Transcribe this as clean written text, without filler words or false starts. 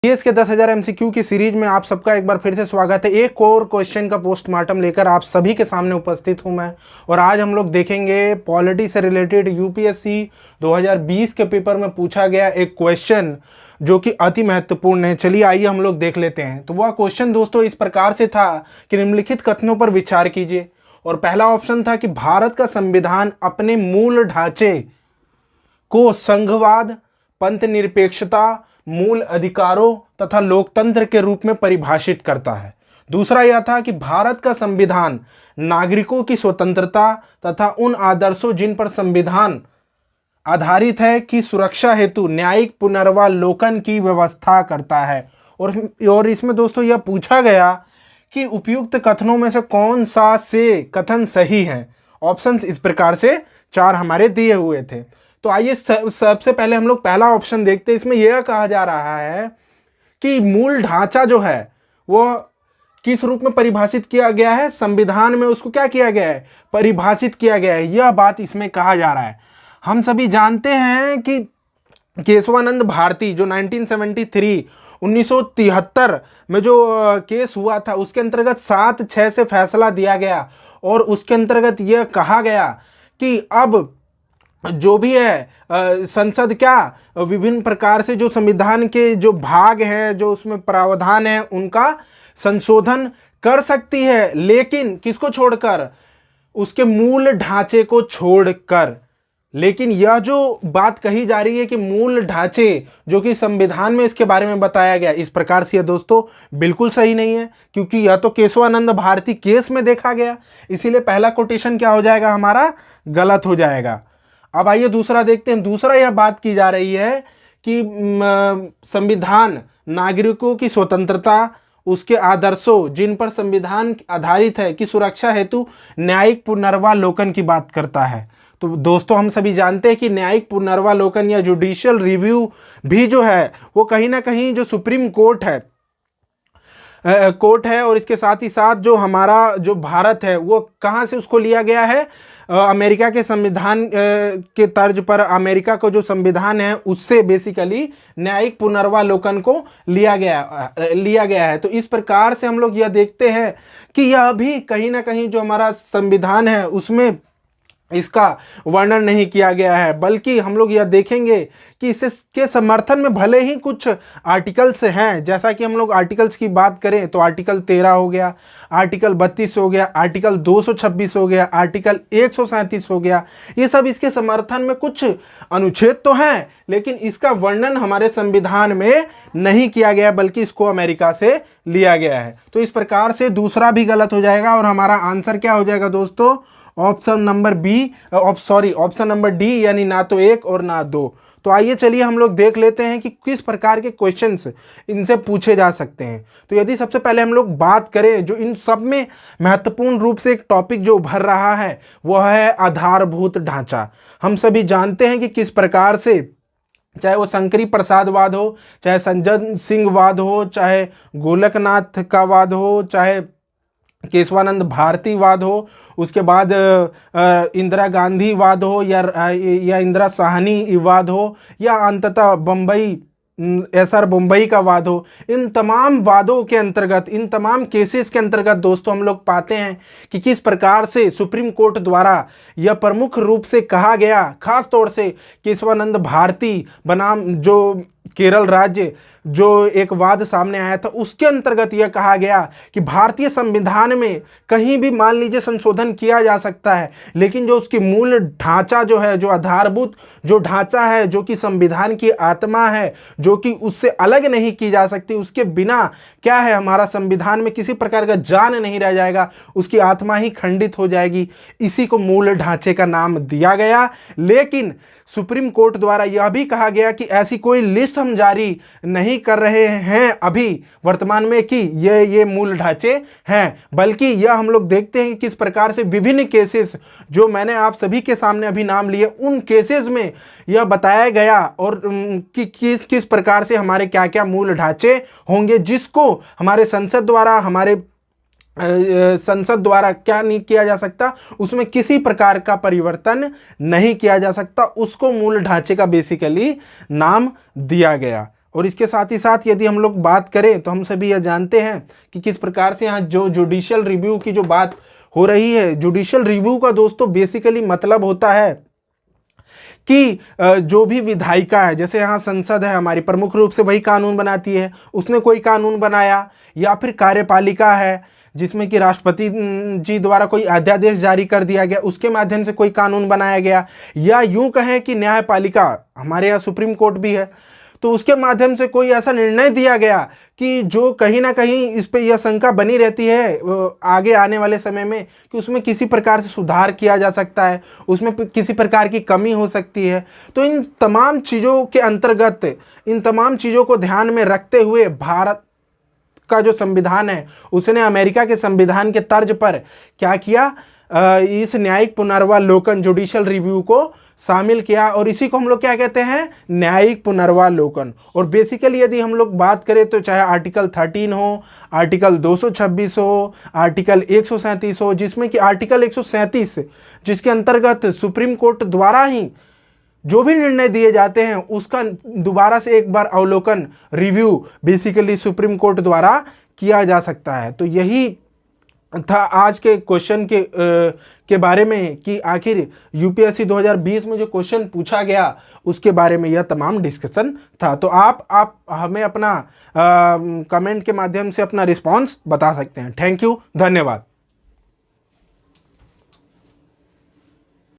GS के 10,000 MCQ की series में आप सबका एक बार फिर से स्वागत है। एक और क्वेश्चन का पोस्टमार्टम लेकर आप सभी के सामने उपस्थित हूं मैं। और आज हम लोग देखेंगे पॉलिटी से रिलेटेड यूपीएससी 2020 के पेपर में पूछा गया एक क्वेश्चन जो कि अति महत्वपूर्ण है। चलिए आइए हम लोग देख लेते हैं। तो वह क्वेश्चन दोस्तों इस प्रकार से था कि निम्नलिखित कथनों पर विचार कीजिए। और पहला ऑप्शन था कि भारत का संविधान अपने मूल ढांचे को संघवाद, पंथ निरपेक्षता, मूल अधिकारों तथा लोकतंत्र के रूप में परिभाषित करता है। दूसरा यह था कि भारत का संविधान नागरिकों की स्वतंत्रता तथा उन आदर्शों जिन पर संविधान आधारित है की सुरक्षा हेतु न्यायिक पुनर्वालोकन की व्यवस्था करता है। और इसमें दोस्तों यह पूछा गया कि उपयुक्त कथनों में से कौन सा से कथन सही है। ऑप्शंस इस प्रकार से 4 हमारे दिए हुए थे। तो आइए सबसे पहले हम लोग पहला ऑप्शन देखते हैं। इसमें यह कहा जा रहा है कि मूल ढांचा जो है वो किस रूप में परिभाषित किया गया है, संविधान में उसको क्या किया गया है, परिभाषित किया गया है। यह बात इसमें कहा जा रहा है। हम सभी जानते हैं कि केशवानंद भारती जो 1973 में जो केस हुआ था उसके अंतर्गत 7-6 से फैसला दिया गया। और उसके अंतर्गत यह कहा गया कि अब जो भी है संसद क्या विभिन्न प्रकार से जो संविधान के जो भाग हैं, जो उसमें प्रावधान है, उनका संशोधन कर सकती है, लेकिन किसको छोड़कर, उसके मूल ढांचे को छोड़कर। लेकिन यह जो बात कही जा रही है कि मूल ढांचे जो कि संविधान में इसके बारे में बताया गया, इस प्रकार से यह दोस्तों बिल्कुल सही नहीं है, क्योंकि यह तो केशवानंद भारती केस में देखा गया। इसीलिए पहला कोटेशन क्या हो जाएगा हमारा, गलत हो जाएगा। अब आइए दूसरा देखते हैं। दूसरा यह बात की जा रही है कि संविधान नागरिकों की स्वतंत्रता, उसके आदर्शों जिन पर संविधान आधारित है की सुरक्षा हेतु न्यायिक पुनर्वालोकन की बात करता है। तो दोस्तों हम सभी जानते हैं कि न्यायिक पुनर्वालोकन या जुडिशियल रिव्यू भी जो है वो कहीं ना कहीं जो सुप्रीम कोर्ट है और इसके साथ ही साथ जो हमारा जो भारत है वो कहाँ से उसको लिया गया है, अमेरिका के संविधान के तर्ज पर अमेरिका को जो संविधान है उससे बेसिकली न्यायिक पुनर्वालोकन को लिया गया है। तो इस प्रकार से हम लोग यह देखते हैं कि यह भी कहीं ना कहीं जो हमारा संविधान है उसमें इसका वर्णन नहीं किया गया है, बल्कि हम लोग यह देखेंगे कि इसके समर्थन में भले ही कुछ आर्टिकल्स हैं। जैसा कि हम लोग आर्टिकल्स की बात करें तो आर्टिकल 13 हो गया, आर्टिकल 32 हो गया, आर्टिकल 226 हो गया, आर्टिकल 137 हो गया। ये सब इसके समर्थन में कुछ अनुच्छेद तो हैं, लेकिन इसका वर्णन हमारे संविधान में नहीं किया गया, बल्कि इसको अमेरिका से लिया गया है। तो इस प्रकार से दूसरा भी गलत हो जाएगा और हमारा आंसर क्या हो जाएगा दोस्तों, ऑप्शन नंबर डी, यानी ना तो 1 और ना 2। तो आइए चलिए हम लोग देख लेते हैं कि किस प्रकार के क्वेश्चंस इनसे पूछे जा सकते हैं। तो यदि सबसे पहले हम लोग बात करें जो इन सब में महत्वपूर्ण रूप से एक टॉपिक जो उभर रहा है वह है आधारभूत ढांचा। हम सभी जानते हैं कि किस प्रकार से, चाहे वो शंकरी प्रसाद वाद हो, चाहे संजय सिंह वाद हो, चाहे गोलकनाथ का वाद हो, चाहे केशवानंद भारती वाद हो, उसके बाद इंदिरा गांधी वाद हो या इंदिरा साहनी वाद हो, या अंततः बम्बई का वाद हो, इन तमाम वादों के अंतर्गत, इन तमाम केसेस के अंतर्गत दोस्तों हम लोग पाते हैं कि किस प्रकार से सुप्रीम कोर्ट द्वारा यह प्रमुख रूप से कहा गया, खास तौर से केशवानंद भारती बनाम जो केरल राज्य जो एक वाद सामने आया था उसके अंतर्गत यह कहा गया कि भारतीय संविधान में कहीं भी मान लीजिए संशोधन किया जा सकता है, लेकिन जो उसकी मूल ढांचा जो है, जो आधारभूत जो ढांचा है, जो कि संविधान की आत्मा है, जो कि उससे अलग नहीं की जा सकती, उसके बिना क्या है हमारा संविधान में किसी प्रकार का जान नहीं रह जाएगा, उसकी आत्मा ही खंडित हो जाएगी। इसी को मूल ढांचे का नाम दिया गया। लेकिन सुप्रीम कोर्ट द्वारा यह भी कहा गया कि ऐसी कोई लिस्ट हम जारी नहीं कर रहे हैं अभी वर्तमान में कि ये मूल ढांचे हैं, बल्कि यह हम लोग देखते हैं कि किस प्रकार से विभिन्न केसेस जो मैंने आप सभी के सामने अभी नाम लिए, उन केसेस में यह बताया गया और कि किस प्रकार से हमारे क्या क्या मूल ढांचे होंगे, जिसको हमारे संसद द्वारा क्या नहीं किया जा सकता, उसमें किसी प्रकार का परिवर्तन नहीं किया जा सकता, उसको मूल ढांचे का बेसिकली नाम दिया गया। और इसके साथ ही साथ यदि हम लोग बात करें तो हम सभी यह जानते हैं कि किस प्रकार से यहाँ जो जुडिशियल रिव्यू की जो बात हो रही है, जुडिशियल रिव्यू का दोस्तों बेसिकली मतलब होता है कि जो भी विधायिका है, जैसे यहाँ संसद है हमारी, प्रमुख रूप से वही कानून बनाती है, उसने कोई कानून बनाया, या फिर कार्यपालिका है जिसमें कि राष्ट्रपति जी द्वारा कोई अध्यादेश जारी कर दिया गया, उसके माध्यम से कोई कानून बनाया गया, या यूं कहें कि न्यायपालिका, हमारे यहाँ सुप्रीम कोर्ट भी है, तो उसके माध्यम से कोई ऐसा निर्णय दिया गया कि जो कहीं ना कहीं इस पे यह शंका बनी रहती है आगे आने वाले समय में कि उसमें किसी प्रकार से सुधार किया जा सकता है, उसमें किसी प्रकार की कमी हो सकती है। तो इन तमाम चीज़ों के अंतर्गत, इन तमाम चीज़ों को ध्यान में रखते हुए भारत का जो संविधान है उसने अमेरिका के संविधान के तर्ज पर क्या किया, इस न्यायिक पुनर्वालोकन, जुडिशियल रिव्यू को शामिल किया, और इसी को हम लोग क्या कहते हैं, न्यायिक पुनर्वालोकन। और बेसिकली यदि हम लोग बात करें तो चाहे आर्टिकल 13 हो, आर्टिकल 226 हो, आर्टिकल 137 हो, जिसमें कि आर्टिकल 137 जिसके अंतर्गत सुप्रीम कोर्ट द्वारा ही जो भी निर्णय दिए जाते हैं उसका दोबारा से एक बार अवलोकन, रिव्यू बेसिकली सुप्रीम कोर्ट द्वारा किया जा सकता है। तो यही था आज के क्वेश्चन के बारे में कि आखिर यूपीएससी 2020 में जो क्वेश्चन पूछा गया उसके बारे में यह तमाम डिस्कशन था। तो आप हमें अपना कमेंट के माध्यम से अपना रिस्पांस बता सकते हैं। थैंक यू, धन्यवाद।